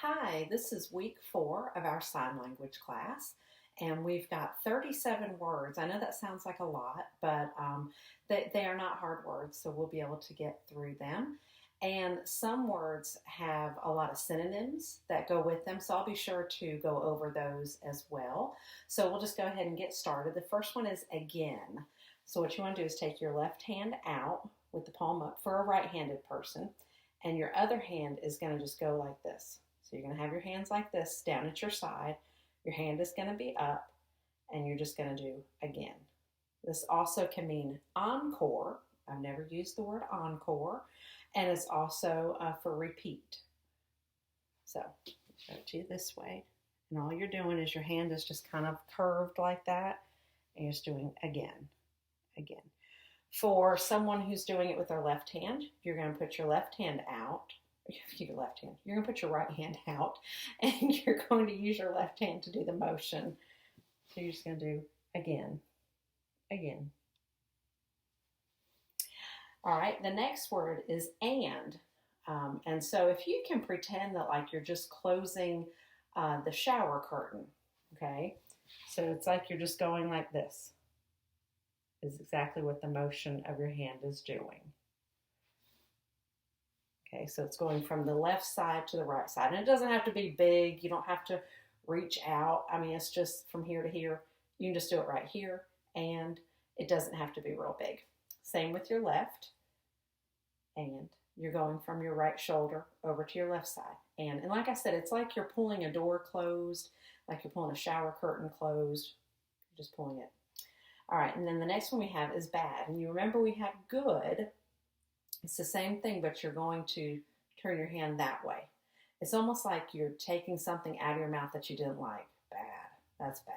Hi, this is week 4 of our sign language class, and we've got 37 words. I know that sounds like a lot, but they are not hard words, so we'll be able to get through them. And some words have a lot of synonyms that go with them, so I'll be sure to go over those as well. So we'll just go ahead and get started. The first one is again. So what you want to do is take your left hand out with the palm up for a right-handed person, and your other hand is going to just go like this. So you're going to have your hands like this down at your side. Your hand is going to be up, and you're just going to do again. This also can mean encore. I've never used the word encore, and it's also for repeat. So show it to you this way, and all you're doing is your hand is just kind of curved like that, and you're just doing again, again. For someone who's doing it with their left hand, you're going to put your left hand out. Your left hand. You're going to put your right hand out, and you're going to use your left hand to do the motion. So you're just going to do again, again. All right, the next word is and. And so if you can pretend that like you're just closing the shower curtain, okay? So it's like you're just going like this, is exactly what the motion of your hand is doing. Okay, so it's going from the left side to the right side. And it doesn't have to be big. You don't have to reach out. I mean, it's just from here to here. You can just do it right here, and it doesn't have to be real big. Same with your left. And you're going from your right shoulder over to your left side. And like I said, it's like you're pulling a door closed, like you're pulling a shower curtain closed. You're just pulling it. All right, and then the next one we have is bad. And you remember we have good. It's the same thing, but you're going to turn your hand that way. It's almost like you're taking something out of your mouth that you didn't like. Bad. That's bad.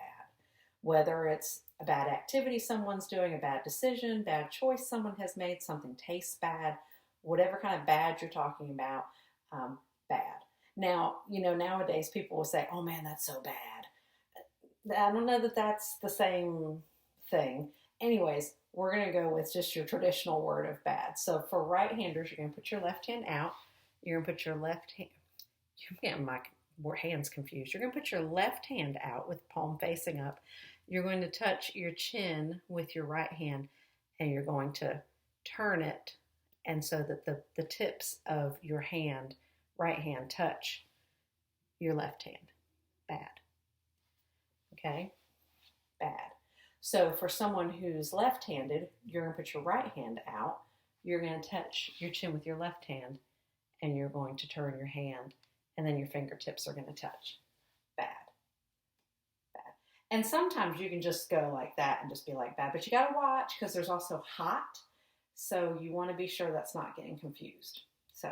Whether it's a bad activity someone's doing, a bad decision, bad choice someone has made, something tastes bad, whatever kind of bad you're talking about, bad. Now, nowadays people will say, oh man, that's so bad. I don't know that that's the same thing. Anyways, we're going to go with just your traditional word of bad. So for right-handers, you're going to put your left hand out. You're going to put your left hand, you're getting my hands confused. You're going to put your left hand out with palm facing up. You're going to touch your chin with your right hand, and you're going to turn it, and so that the tips of your hand, right hand, touch your left hand. Bad. Okay? Bad. So for someone who's left-handed, you're going to put your right hand out. You're going to touch your chin with your left hand, and you're going to turn your hand, and then your fingertips are going to touch. Bad. Bad. And sometimes you can just go like that and just be like bad, but you got to watch because there's also hot, so you want to be sure that's not getting confused. So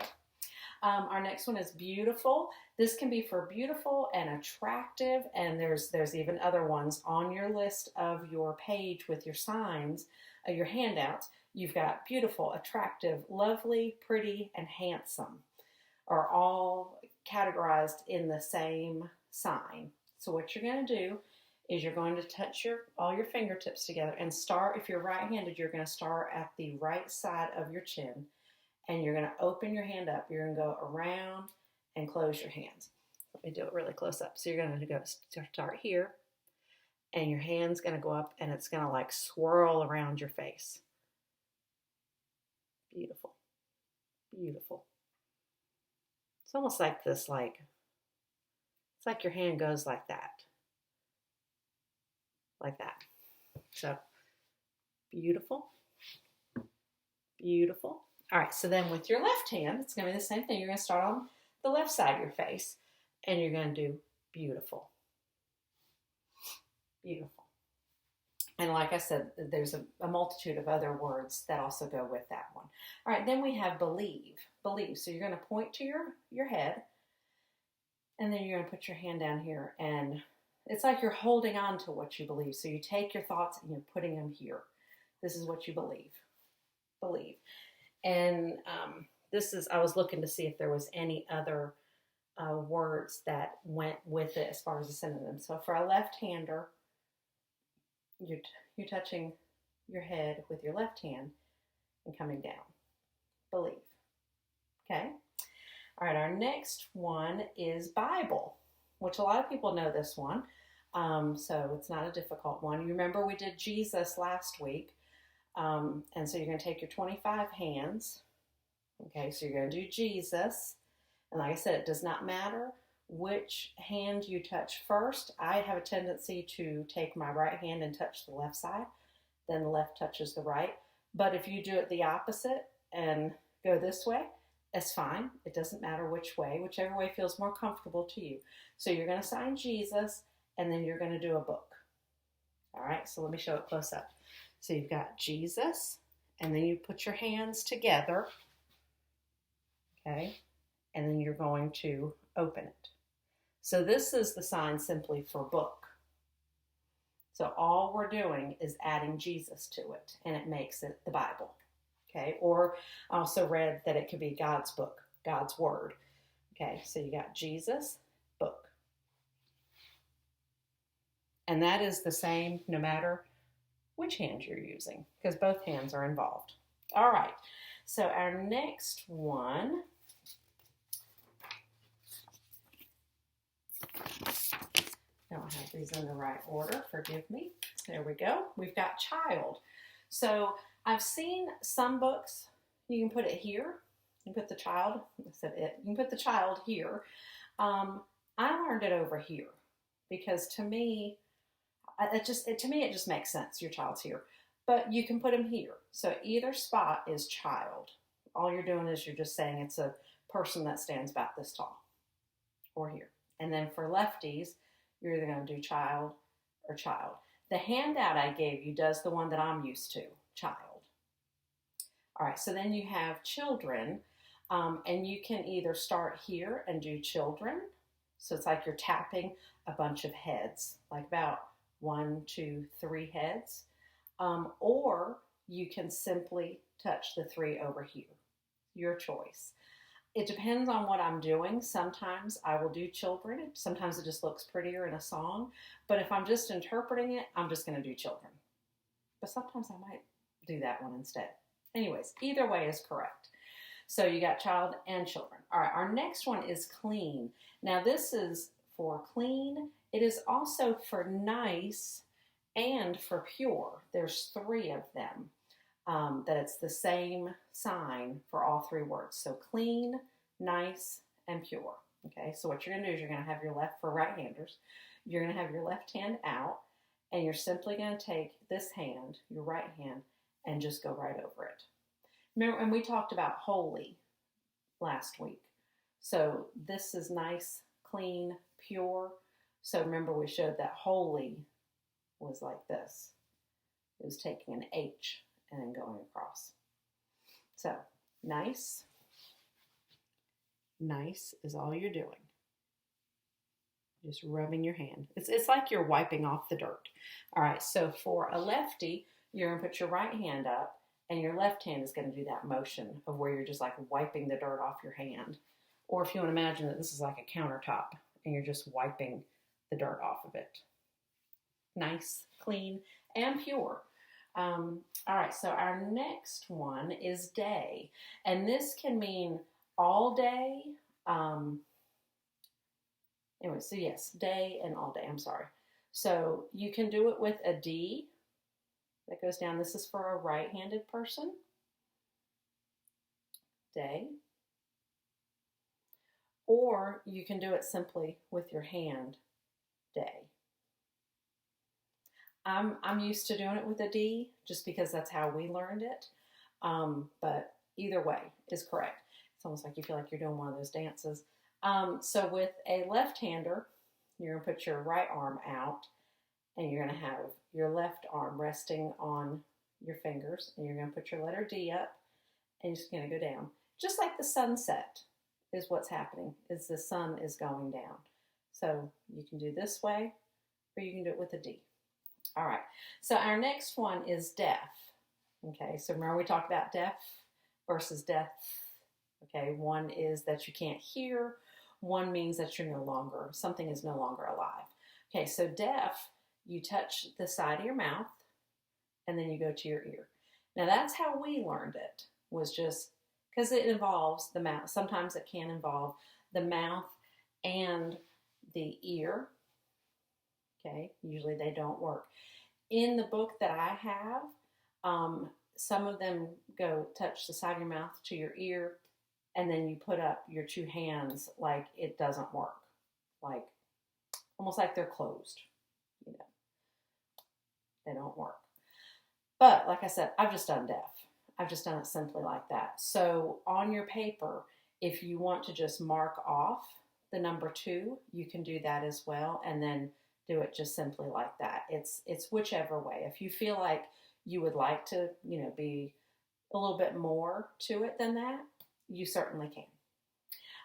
our next one is beautiful. This can be for beautiful and attractive, and there's even other ones on your list of your page with your signs, your handouts. You've got beautiful, attractive, lovely, pretty, and handsome are all categorized in the same sign. So what you're going to do is you're going to touch all your fingertips together and start, if you're right-handed, you're going to start at the right side of your chin. And you're going to open your hand up. You're going to go around and close your hands. Let me do it really close up. So you're going to go start here, and your hand's going to go up, and it's going to like swirl around your face. Beautiful. Beautiful. It's almost like this, it's like your hand goes like that. Like that. So, beautiful. Beautiful. All right, so then with your left hand, it's going to be the same thing. You're going to start on the left side of your face, and you're going to do beautiful. Beautiful. And like I said, there's a multitude of other words that also go with that one. All right, then we have believe. Believe. So you're going to point to your head, and then you're going to put your hand down here, and it's like you're holding on to what you believe. So you take your thoughts and you're putting them here. This is what you believe. Believe. And I was looking to see if there was any other words that went with it as far as a synonym. So for a left-hander, you're touching your head with your left hand and coming down. Believe. Okay? All right, our next one is Bible, which a lot of people know this one. So it's not a difficult one. You remember we did Jesus last week. And so you're going to take your 25 hands. Okay, so you're going to do Jesus. And like I said, it does not matter which hand you touch first. I have a tendency to take my right hand and touch the left side. Then the left touches the right. But if you do it the opposite and go this way, it's fine. It doesn't matter which way, whichever way feels more comfortable to you. So you're going to sign Jesus, and then you're going to do a book. All right, so let me show it close up. So you've got Jesus, and then you put your hands together, okay, and then you're going to open it. So this is the sign simply for book. So all we're doing is adding Jesus to it, and it makes it the Bible, okay? Or I also read that it could be God's book, God's word. Okay, so you got Jesus, book. And that is the same no matter which hand you're using, because both hands are involved. All right, so our next one, I don't have these in the right order, forgive me. There we go. We've got child. So I've seen some books, you can put it here. You put the child, I said it, you can put the child here. I learned it over here because to me, it just makes sense. Your child's here, but you can put him here. So either spot is child. All you're doing is you're just saying it's a person that stands about this tall or here. And then for lefties, you're either going to do child or child. The handout I gave you does the one that I'm used to, child. All right, so then you have children, and you can either start here and do children. So it's like you're tapping a bunch of heads, like about 1, 2, 3 heads. Or you can simply touch the 3 over here. Your choice. It depends on what I'm doing. Sometimes I will do children. Sometimes it just looks prettier in a song. But if I'm just interpreting it, I'm just going to do children. But sometimes I might do that one instead. Anyways, either way is correct. So you got child and children. All right, our next one is clean. Now this is for clean. It is also for nice and for pure. There's 3 of them. That it's the same sign for all 3 words. So clean, nice, and pure. Okay, so what you're going to do is you're going to have your left, for right-handers, you're going to have your left hand out, and you're simply going to take this hand, your right hand, and just go right over it. Remember, and we talked about holy last week. So this is nice, clean, pure. So remember we showed that holy was like this. It was taking an H and then going across. So nice. Nice is all you're doing. Just rubbing your hand. It's like you're wiping off the dirt. All right, so for a lefty, you're going to put your right hand up, and your left hand is going to do that motion of where you're just like wiping the dirt off your hand. Or if you want to imagine that this is like a countertop, and you're just wiping the dirt off of it. Nice, clean, and pure. All right, so our next one is day. And this can mean all day. Anyway, so yes, day and all day, I'm sorry. So you can do it with a D that goes down. This is for a right-handed person. Day. Or you can do it simply with your hand, day. I'm used to doing it with a D just because that's how we learned it. But either way is correct. It's almost like you feel like you're doing one of those dances. So with a left-hander, you're going to put your right arm out, and you're going to have your left arm resting on your fingers, and you're going to put your letter D up, and you're just going to go down. Just like the sunset is what's happening, is the sun is going down. So you can do this way, or you can do it with a D. All right, so our next one is deaf. Okay, so remember we talked about deaf versus deaf. Okay, one is that you can't hear. One means that something is no longer alive. Okay, so deaf, you touch the side of your mouth, and then you go to your ear. Now that's how we learned it, was just because it involves the mouth. Sometimes it can involve the mouth and the ear. Okay, usually they don't work. In the book that I have, some of them go touch the side of your mouth to your ear, and then you put up your two hands like it doesn't work, like almost like they're closed. You know, they don't work. But like I said, I've just done deaf. I've just done it simply like that. So on your paper, if you want to just mark off the number 2, you can do that as well, and then do it just simply like that. It's whichever way. If you feel like you would like to, be a little bit more to it than that, you certainly can.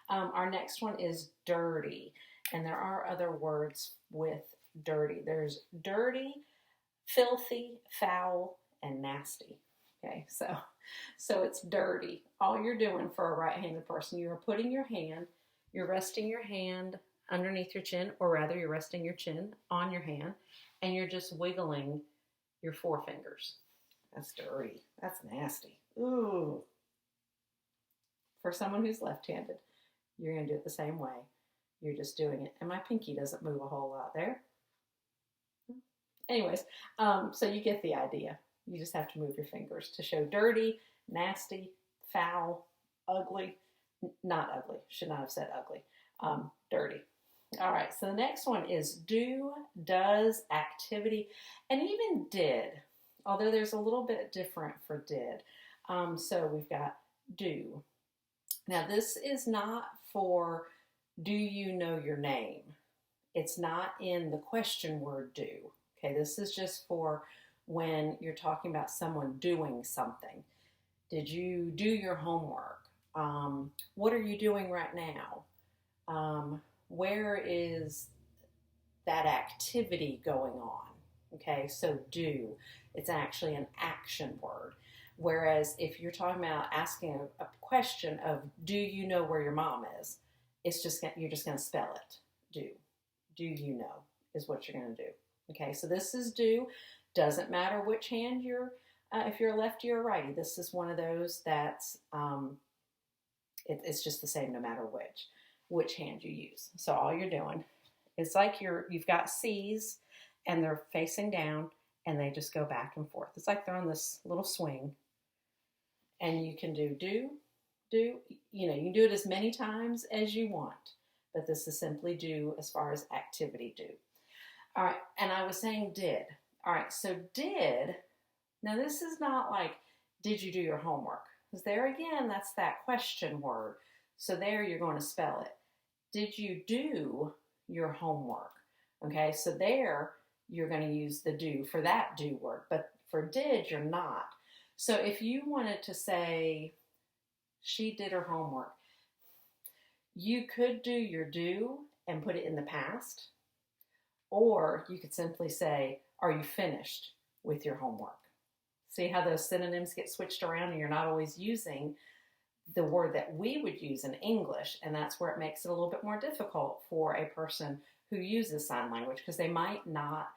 Our next one is dirty, and there are other words with dirty. There's dirty, filthy, foul, and nasty. Okay, so it's dirty. All you're doing for a right-handed person, you're putting your hand, you're resting your hand underneath your chin, or rather you're resting your chin on your hand, and you're just wiggling your forefingers. That's dirty. That's nasty. Ooh. For someone who's left-handed, you're going to do it the same way. You're just doing it. And my pinky doesn't move a whole lot there. Anyways, so you get the idea. You just have to move your fingers to show dirty, nasty, foul, ugly. Not ugly. Should not have said ugly. Dirty. All right, so the next one is do, does, activity, and even did, although there's a little bit different for did. So we've got do. Now this is not for do you know your name. It's not in the question word do. Okay, this is just for when you're talking about someone doing something. Did you do your homework? What are you doing right now? Where is that activity going on? Okay, so do, it's actually an action word. Whereas if you're talking about asking a question of do you know where your mom is, you're just going to spell it. Do you know is what you're going to do. Okay, so this is do. Doesn't matter which hand if you're a lefty or righty. This is one of those that's it's just the same no matter which hand you use. So all you're doing, it's like you've got C's and they're facing down and they just go back and forth. It's like they're on this little swing, and you can do, you can do it as many times as you want, but this is simply do as far as activity do. All right, and I was saying did. All right, so did, now this is not like, did you do your homework? Because there again, that's that question word. So there you're going to spell it. Did you do your homework? Okay, so there you're going to use the do for that do word, but for did, you're not. So if you wanted to say, she did her homework, you could do your do and put it in the past, or you could simply say, are you finished with your homework? See how those synonyms get switched around and you're not always using the word that we would use in English, and that's where it makes it a little bit more difficult for a person who uses sign language, because they might not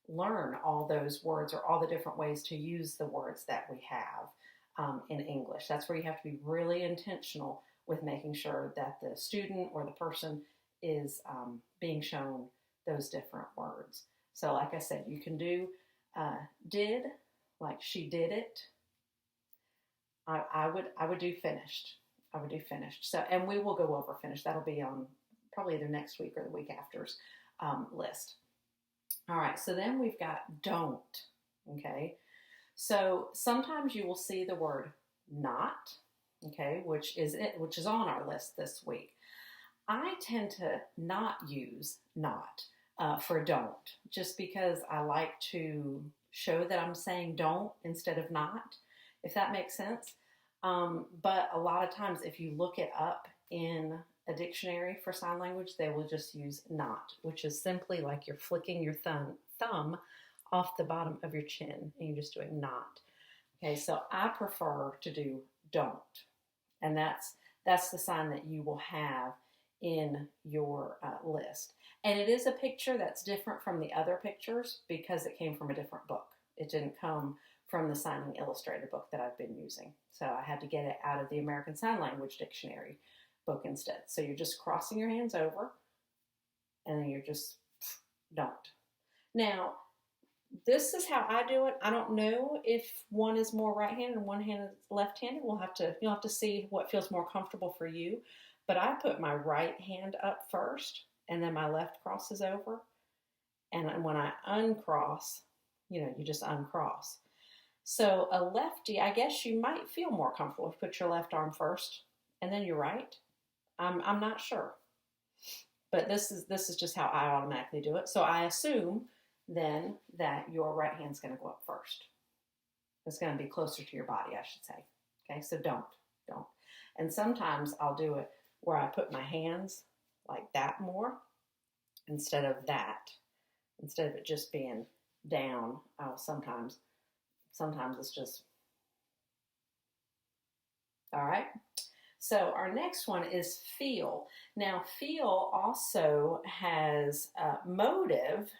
learn all those words or all the different ways to use the words that we have in English. That's where you have to be really intentional with making sure that the student or the person is being shown those different words. So like I said, you can do did, like she did it. I would do finished. I would do finished. So, and we will go over finished. That'll be on probably either next week or the week after's list. All right, so then we've got don't, okay? So sometimes you will see the word not, okay, which is on our list this week. I tend to not use not for don't, just because I like to show that I'm saying don't instead of not, if that makes sense. But a lot of times if you look it up in a dictionary for sign language, they will just use not, which is simply like you're flicking your thumb off the bottom of your chin and you're just doing not. Okay, so I prefer to do don't. And that's the sign that you will have in your list. And it is a picture that's different from the other pictures because it came from a different book. It didn't come from the Signing Illustrated book that I've been using. So I had to get it out of the American Sign Language Dictionary book instead. So you're just crossing your hands over, and then you're just don't. Now, this is how I do it. I don't know if one is more right-handed and one hand is left-handed. You'll have to see what feels more comfortable for you. But I put my right hand up first, and then my left crosses over. And when I uncross, you just uncross. So a lefty, I guess you might feel more comfortable if you put your left arm first and then your right. I'm not sure. But this is just how I automatically do it. So I assume then that your right hand's going to go up first. It's going to be closer to your body, I should say. Okay, so don't. And sometimes I'll do it where I put my hands like that more instead of that. Instead of it just being down, I'll sometimes it's just, all right. So our next one is feel. Now, feel also has motive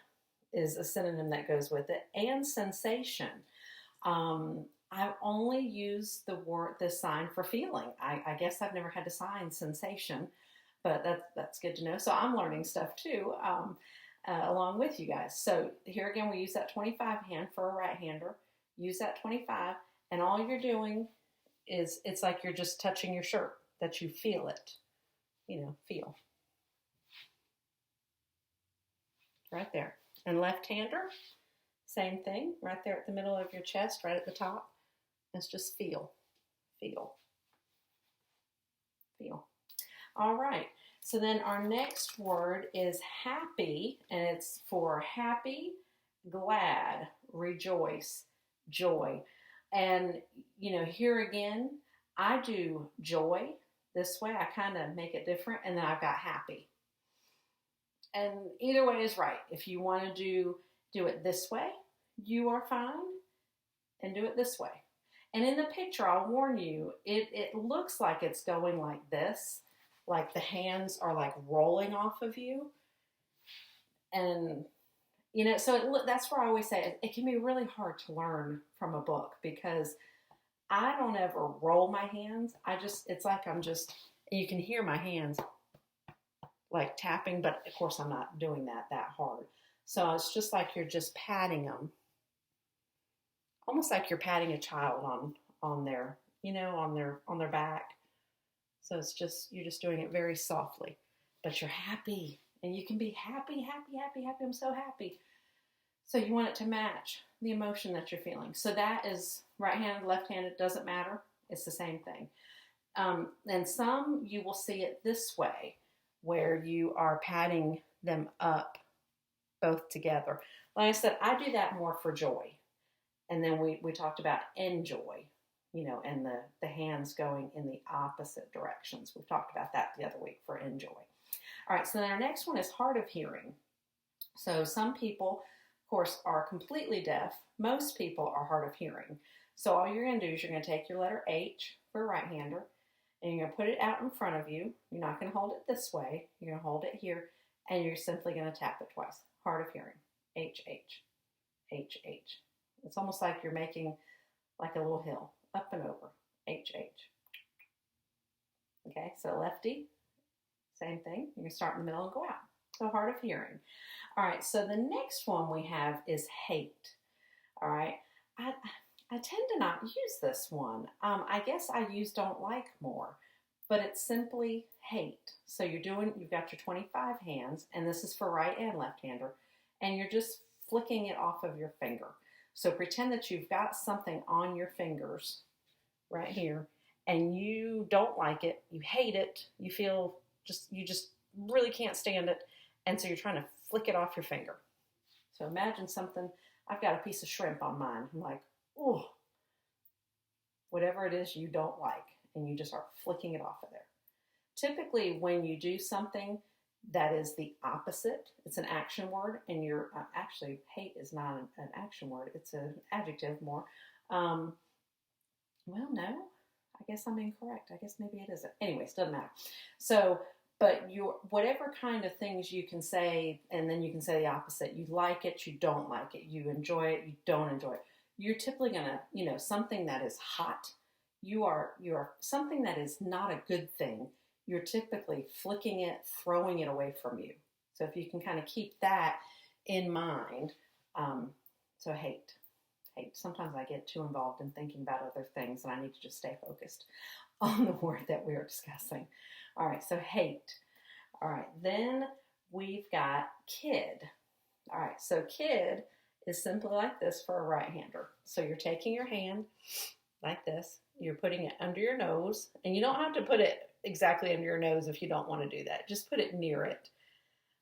is a synonym that goes with it, and sensation. I've only used the sign for feeling. I guess I've never had to sign sensation, but that's good to know. So I'm learning stuff too, along with you guys. So here again, we use that 25 hand for a right-hander. Use that 25, and all you're doing is it's like you're just touching your shirt, that you feel it. Feel. Right there. And left-hander, same thing, right there at the middle of your chest, right at the top. It's just feel. All right. So then our next word is happy, and it's for happy, glad, rejoice, joy. And, here again, I do joy this way. I kind of make it different, and then I've got happy. And either way is right. If you want to do it this way, you are fine, and do it this way. And in the picture, I'll warn you, it looks like it's going like this, like the hands are like rolling off of you. And, so that's where I always say it can be really hard to learn from a book, because I don't ever roll my hands. It's like you can hear my hands like tapping, but of course I'm not doing that hard. So it's just like you're just patting them, almost like you're patting a child on their on their back. So you're just doing it very softly, but you're happy, and you can be happy. I'm so happy. So you want it to match the emotion that you're feeling. So that is right-handed, left-handed, doesn't matter. It's the same thing. And some you will see it this way, where you are patting them up both together. Like I said, I do that more for joy. And then we talked about enjoy, and the hands going in the opposite directions. We've talked about that the other week for enjoy. All right, so then our next one is hard of hearing. So some people, of course, are completely deaf. Most people are hard of hearing. So all you're going to do is you're going to take your letter H for a right-hander, and you're going to put it out in front of you. You're not going to hold it this way. You're going to hold it here, and you're simply going to tap it twice. Hard of hearing. H, H, H, H. It's almost like you're making like a little hill, up and over. H, H. Okay, so lefty, same thing. You're going to start in the middle and go out. So hard of hearing. All right, so the next one we have is hate. All right, I tend to not use this one. I guess I use don't like more, but it's simply hate. So you've got your 25 hands, and this is for right and left-hander, and you're just flicking it off of your finger. So pretend that you've got something on your fingers right here, and you don't like it, you hate it, you just really can't stand it, and so you're trying to flick it off your finger. So imagine something, I've got a piece of shrimp on mine. I'm like, oh, whatever it is you don't like, and you just are flicking it off of there. Typically, when you do something that is the opposite, it's an action word, and you're actually, hate is not an action word, it's an adjective more. Well, no, I guess I'm incorrect. I guess maybe it isn't. Anyways, doesn't matter. So, but whatever kind of things you can say, and then you can say the opposite. You like it, you don't like it. You enjoy it, you don't enjoy it. you're typically gonna, something that is hot, you're something that is not a good thing, you're typically flicking it, throwing it away from you. So if you can kind of keep that in mind, so hate. Sometimes I get too involved in thinking about other things and I need to just stay focused on the word that we are discussing. All right, so hate. All right, then we've got kid. All right, so kid is simply like this for a right-hander. So you're taking your hand like this, you're putting it under your nose, and you don't have to put it exactly under your nose if you don't want to do that. Just put it near it.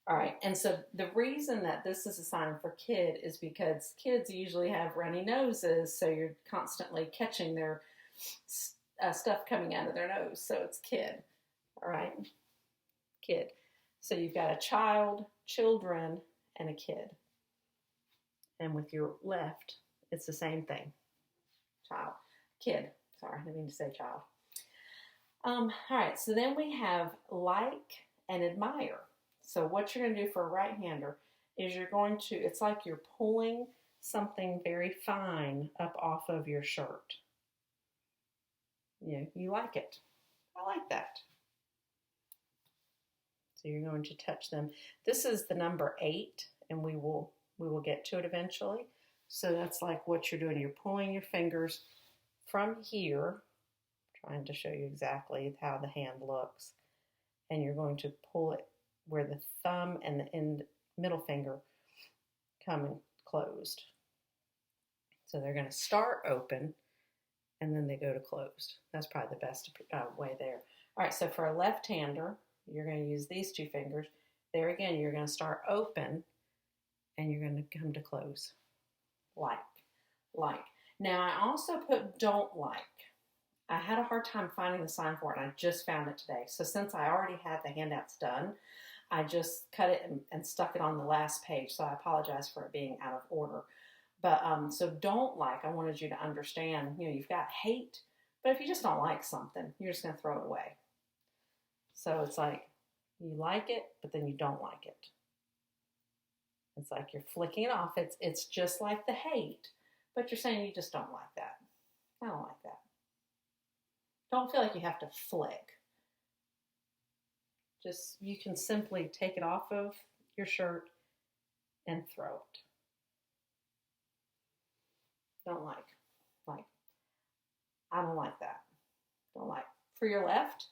All right, and so the reason that this is a sign for kid is because kids usually have runny noses, so you're constantly catching their stuff coming out of their nose, so it's kid. All right, kid. So you've got a child, children, and a kid. And with your left, it's the same thing. Child, kid. Sorry, I didn't mean to say child. All right, so then we have like and admire. So what you're going to do for a right-hander is you're going to, it's like you're pulling something very fine up off of your shirt. You like it. I like that. So you're going to touch them. This is the number 8, and we will get to it eventually. So that's like what you're doing. You're pulling your fingers from here, trying to show you exactly how the hand looks, and you're going to pull it where the thumb and the middle finger come closed. So they're going to start open, and then they go to closed. That's probably the best way there. All right, so for a left-hander, you're going to use these 2 fingers. There again, you're going to start open, and you're going to come to close. Like. Now, I also put don't like. I had a hard time finding the sign for it, and I just found it today. So since I already had the handouts done, I just cut it and stuck it on the last page. So I apologize for it being out of order. But so don't like, I wanted you to understand, you've got hate, but if you just don't like something, you're just going to throw it away. So it's like you like it, but then you don't like it. It's like you're flicking it off. It's just like the hate, but you're saying you just don't like that. I don't like that. Don't feel like you have to flick. Just, you can simply take it off of your shirt and throw it. Don't like. I don't like that. Don't like. For your left,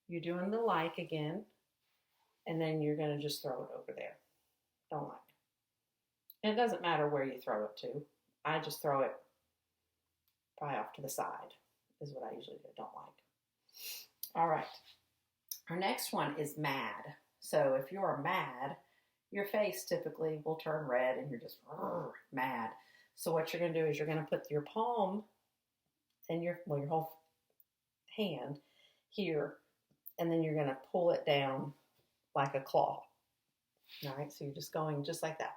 you're doing the like again, and then you're going to just throw it over there. Don't like. And it doesn't matter where you throw it to. I just throw it probably off to the side is what I usually do. Don't like. All right. Our next one is mad. So if you're mad, your face typically will turn red and you're just mad. So what you're going to do is you're going to put your palm and your whole hand here, and then you're going to pull it down like a claw. All right, so you're just going just like that.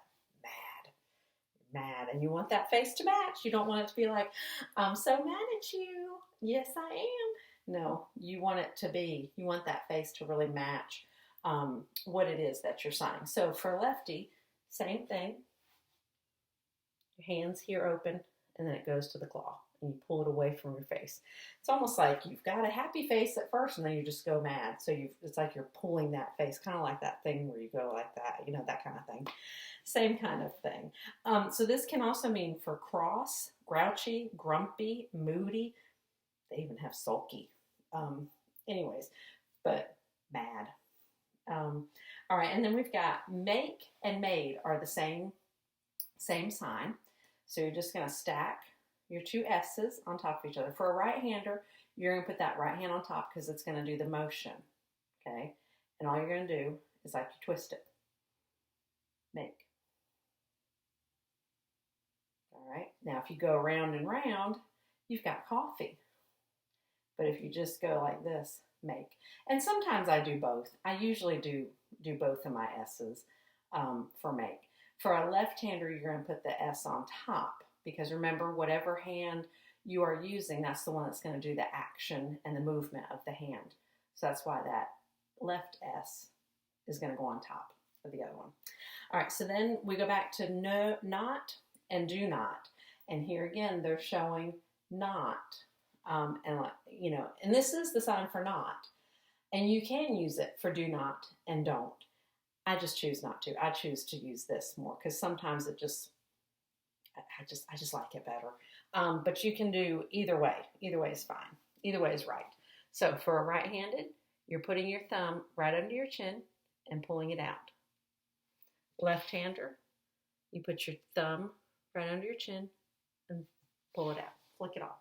Mad. And you want that face to match. You don't want it to be like, I'm so mad at you. Yes, I am. No, you want that face to really match what it is that you're saying. So for lefty, same thing. Your hands here open, and then it goes to the claw, and you pull it away from your face. It's almost like you've got a happy face at first, and then you just go mad. So it's like you're pulling that face, kind of like that thing where you go like that, that kind of thing. Same kind of thing. So this can also mean for cross, grouchy, grumpy, moody. They even have sulky. Anyways, but mad. All right, and then we've got make and made are the same sign. So you're just going to stack your 2 S's on top of each other. For a right-hander, you're going to put that right hand on top because it's going to do the motion. Okay? And all you're going to do is like you twist it. Make. All right. Now, if you go round and round, you've got coffee. But if you just go like this, make. And sometimes I do both. I usually do both of my S's for make. For a left-hander, you're going to put the S on top because remember, whatever hand you are using, that's the one that's going to do the action and the movement of the hand. So that's why that left S is going to go on top of the other one. All right, so then we go back to no, not, and do not. And here again, they're showing not. And this is the sign for not. And you can use it for do not and don't. I just choose not to. I choose to use this more because sometimes it just, I just like it better. But you can do either way. Either way is fine. Either way is right. So for a right-handed, you're putting your thumb right under your chin and pulling it out. Left-hander, you put your thumb right under your chin and pull it out. Flick it off.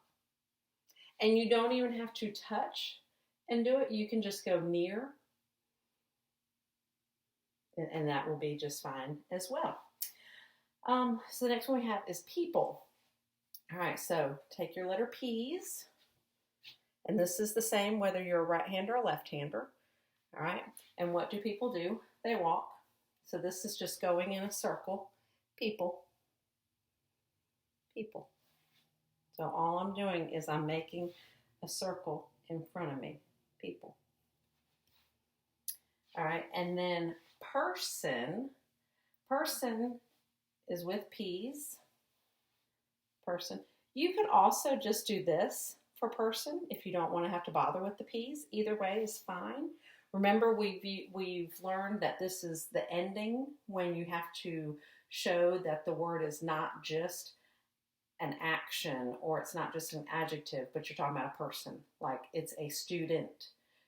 And you don't even have to touch and do it. You can just go near, and that will be just fine as well. So the next one we have is people. All right, so take your letter P's, and this is the same whether you're a right-hander or left-hander. All right, and what do people do? They walk. So this is just going in a circle. People. People. So all I'm doing is I'm making a circle in front of me. People. All right, and then person. Person is with P's. Person. You could also just do this for person if you don't want to have to bother with the P's. Either way is fine. Remember, we've learned that this is the ending when you have to show that the word is not just an action or it's not just an adjective, but you're talking about a person. Like it's a student.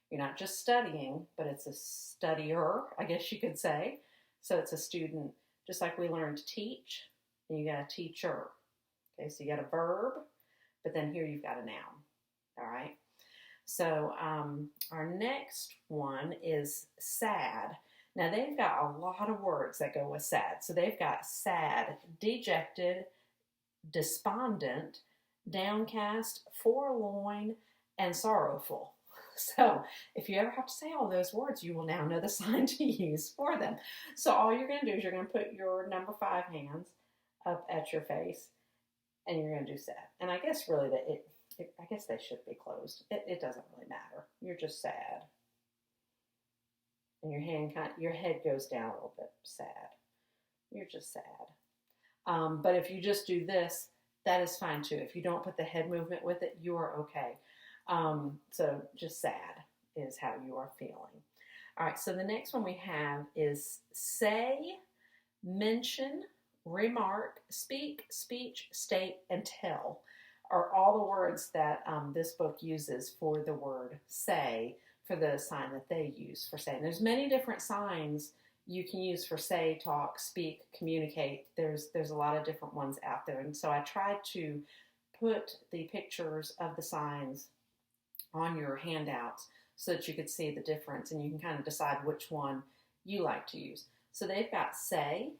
You're not just studying, but it's a studier, I guess you could say. So it's a student, just like we learned to teach, and you got a teacher. Okay, so you got a verb, but then here you've got a noun. All right. So our next one is sad. Now they've got a lot of words that go with sad. So they've got sad, dejected, despondent, downcast, forlorn, and sorrowful. So if you ever have to say all those words, you will now know the sign to use for them. So all you're going to do is you're going to put your number 5 hands up at your face, and you're going to do sad. And I guess really that I guess they should be closed. It doesn't really matter. You're just sad. And your head goes down a little bit. Sad. You're just sad. But if you just do this, that is fine too. If you don't put the head movement with it, you are okay. So just sad is how you are feeling. All right, so the next one we have is say, mention, remark, speak, speech, state, and tell are all the words that this book uses for the word say, for the sign that they use for say. And there's many different signs you can use for say, talk, speak, communicate. There's a lot of different ones out there. And so I tried to put the pictures of the signs on your handouts so that you could see the difference and you can kind of decide which one you like to use. So they've got say,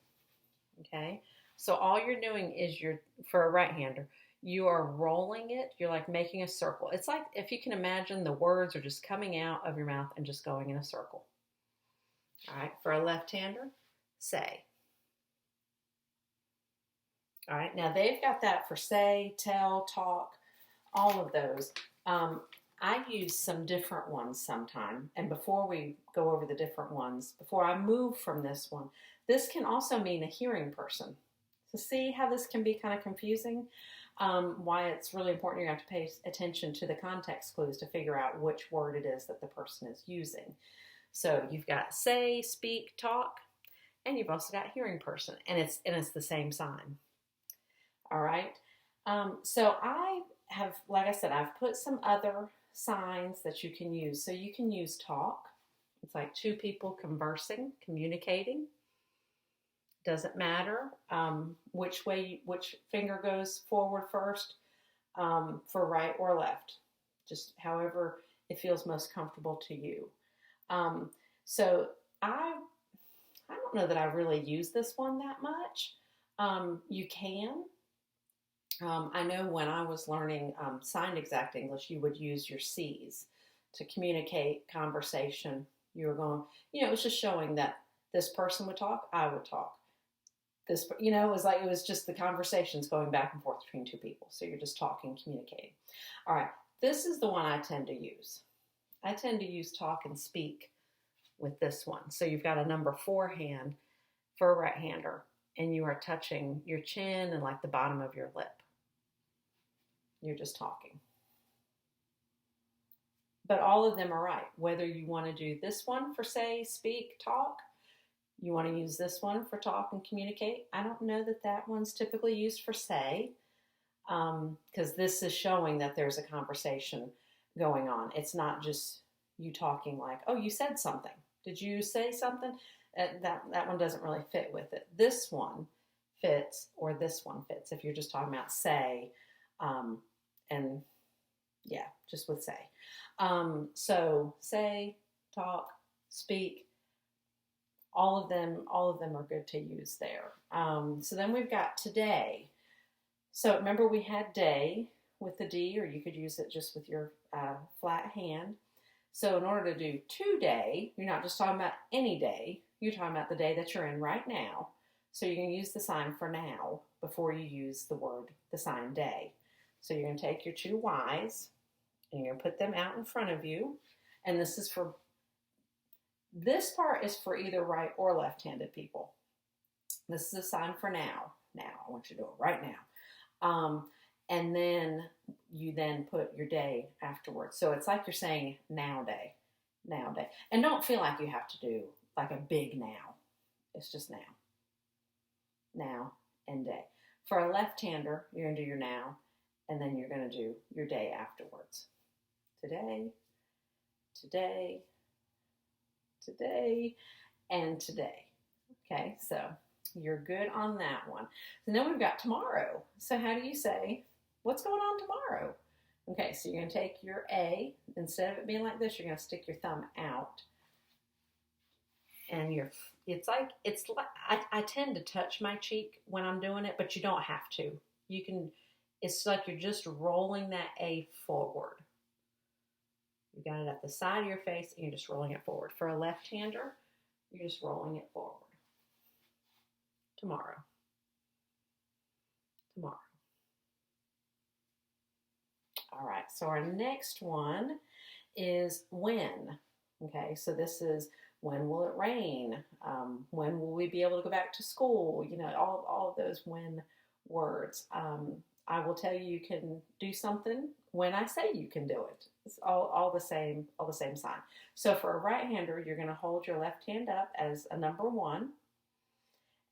okay? So all you're doing is for a right-hander, you are rolling it. You're like making a circle. It's like if you can imagine the words are just coming out of your mouth and just going in a circle. All right, for a left-hander, say. All right, now they've got that for say, tell, talk, all of those. I use some different ones sometime. And before we go over the different ones, before I move from this one, this can also mean a hearing person. So see how this can be kind of confusing? Why it's really important you have to pay attention to the context clues to figure out which word it is that the person is using. So you've got say, speak, talk, and you've also got hearing person, and it's the same sign. All right. So I have, like I said, I've put some other signs that you can use. So you can use talk. It's like two people conversing, communicating. Doesn't matter which finger goes forward first, for right or left. Just however it feels most comfortable to you. So I don't know that I really use this one that much. You can. I know when I was learning signed exact English, you would use your C's to communicate conversation. You were going, it was just showing that this person would talk, I would talk. This, it was just the conversations going back and forth between two people. So you're just talking, communicating. All right, this is the one I tend to use. I tend to use talk and speak with this one. So you've got a number 4 hand for a right-hander, and you are touching your chin and like the bottom of your lip. You're just talking. But all of them are right. Whether you want to do this one for say, speak, talk, you want to use this one for talk and communicate. I don't know that that one's typically used for say, because this is showing that there's a conversation going on. It's not just you talking like, oh, you said something. Did you say something? That one doesn't really fit with it. This one fits, or this one fits if you're just talking about say, and yeah, just with say. So say, talk, speak. All of them are good to use there. So then we've got today. So remember we had day with the D, or you could use it just with your flat hand. So in order to do today, you're not just talking about any day. You're talking about the day that you're in right now. So you're going to use the sign for now before you use the sign day. So you're going to take your two Y's and you're going to put them out in front of you. And this part is for either right or left-handed people. This is a sign for now. Now, I want you to do it right now. And then you then put your day afterwards. So it's like you're saying now day. And don't feel like you have to do like a big now. It's just now. Now and day. For a left-hander, you're going to do your now, and then you're going to do your day afterwards. Today, and today. Okay, so you're good on that one. So then we've got tomorrow. So how do you say, what's going on tomorrow? Okay, so you're going to take your A. Instead of it being like this, you're going to stick your thumb out. And I tend to touch my cheek when I'm doing it, but you don't have to. It's like you're just rolling that A forward. You got it at the side of your face, and you're just rolling it forward. For a left-hander, you're just rolling it forward. Tomorrow. All right, so our next one is when. Okay, so this is when will it rain? When will we be able to go back to school? You know, all of those when words. I will tell you can do something when I say you can do it. It's all the same sign. So for a right-hander, you're going to hold your left hand up as a number 1.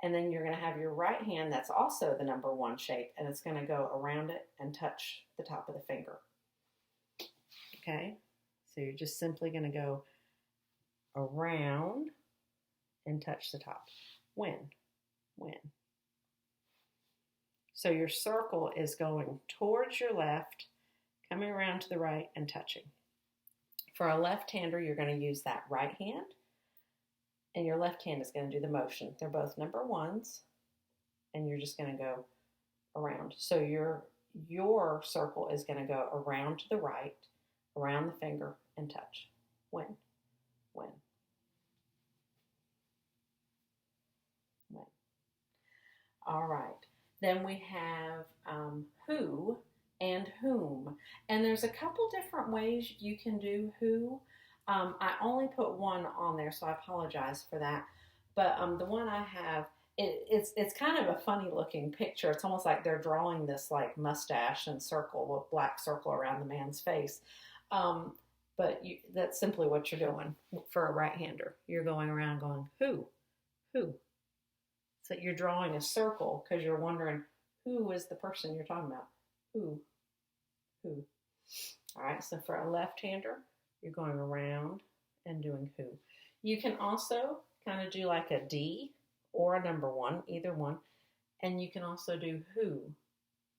And then you're going to have your right hand that's also the number 1 shape, and it's going to go around it and touch the top of the finger. Okay? So you're just simply going to go around and touch the top. When. So your circle is going towards your left, coming around to the right and touching. For a left-hander, you're going to use that right hand, and your left hand is going to do the motion. They're both number 1s, and you're just going to go around. So your circle is going to go around to the right, around the finger, and touch. When. All right. Then we have who and whom. And there's a couple different ways you can do who. I only put one on there, so I apologize for that. But the one I have, it's kind of a funny looking picture. It's almost like they're drawing this like mustache and circle with black circle around the man's face. But that's simply what you're doing for a right-hander. You're going around going, who. So you're drawing a circle because you're wondering who is the person you're talking about. Who. All right, so for a left-hander, you're going around and doing who. You can also kind of do like a D or a number 1, either one. And you can also do who,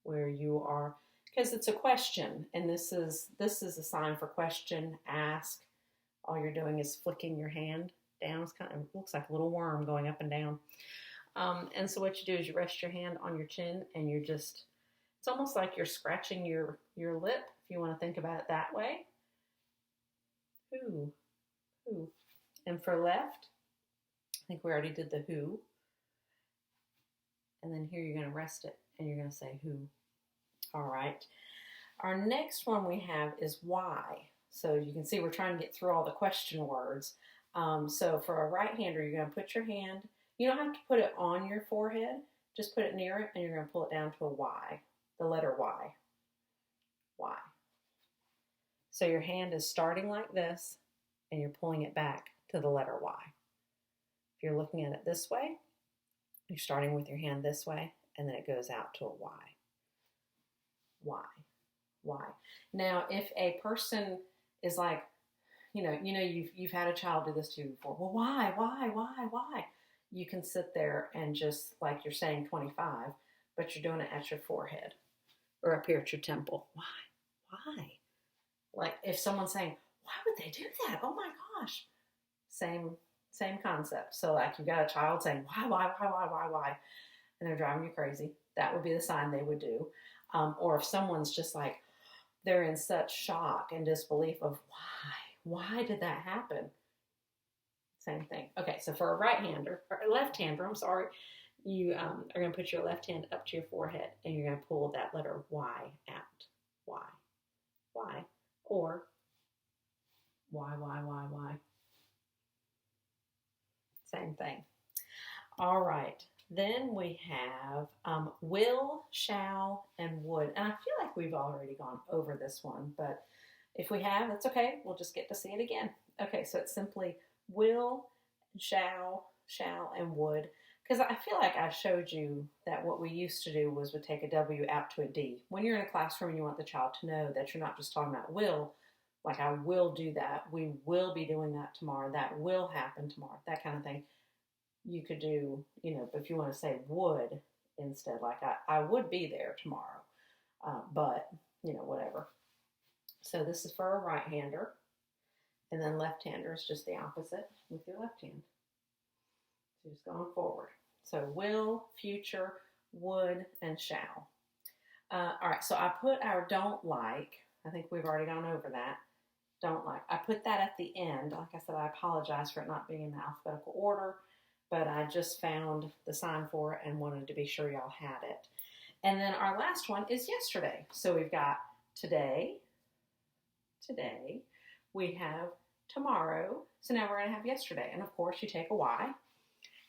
where you are, because it's a question, and this is a sign for question, ask. All you're doing is flicking your hand down. It looks like a little worm going up and down. And so what you do is you rest your hand on your chin, and it's almost like you're scratching your lip, if you want to think about it that way. Who. And for left, I think we already did the who. And then here you're going to rest it, and you're going to say who. All right. Our next one we have is why. So you can see we're trying to get through all the question words. So for a right-hander, you're going to put your hand, you don't have to put it on your forehead, just put it near it, and you're going to pull it down to a Y, the letter Y. Y. So your hand is starting like this, and you're pulling it back to the letter Y. If you're looking at it this way, you're starting with your hand this way, and then it goes out to a Y. Y. Y. Now, if a person is like, you've had a child do this to you before. Well, why? You can sit there and just like you're saying 25, but you're doing it at your forehead or up here at your temple. Why? Like if someone's saying, why would they do that? Oh my gosh. Same concept. So like you've got a child saying, why? And they're driving you crazy. That would be the sign they would do. Or if someone's just like, they're in such shock and disbelief of why did that happen? Same thing. Okay, so for a right-hander, or a left-hander, I'm sorry, you are going to put your left hand up to your forehead and you're going to pull that letter Y out. Y. Or Y. Same thing. All right. Then we have will, shall, and would. And I feel like we've already gone over this one, but if we have, that's okay. We'll just get to see it again. Okay, so it's simply will, shall, and would. Because I feel like I showed you that what we used to do was would take a W out to a D. When you're in a classroom and you want the child to know that you're not just talking about will, like I will do that, we will be doing that tomorrow, that will happen tomorrow, that kind of thing. You could do, if you want to say would instead, like I would be there tomorrow, but, whatever. So this is for a right-hander, and then left-hander is just the opposite with your left hand. So just going forward. So will, future, would, and shall. All right, so I put our don't like. I think we've already gone over that. Don't like. I put that at the end. Like I said, I apologize for it not being in the alphabetical order, but I just found the sign for it and wanted to be sure y'all had it. And then our last one is yesterday. So we've got today. We have tomorrow. So now we're going to have yesterday. And of course, you take a Y.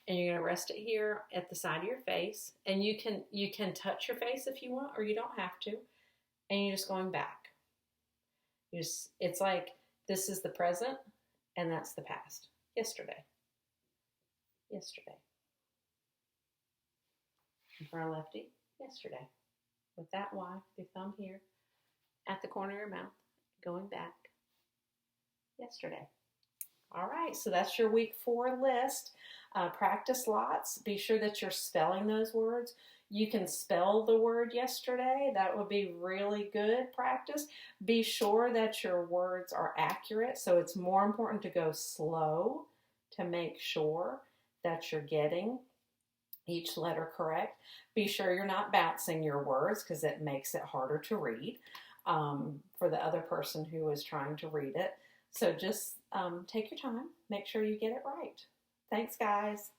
And you're going to rest it here at the side of your face. And you can touch your face if you want, or you don't have to. And you're just going back. It's like this is the present, and that's the past. Yesterday. And for our lefty, yesterday. With that Y, your thumb here, at the corner of your mouth, going back. Yesterday. All right, so that's your week 4 list. Practice lots. Be sure that you're spelling those words. You can spell the word yesterday. That would be really good practice. Be sure that your words are accurate. So it's more important to go slow to make sure that you're getting each letter correct. Be sure you're not bouncing your words because it makes it harder to read for the other person who is trying to read it. So just take your time. Make sure you get it right. Thanks, guys.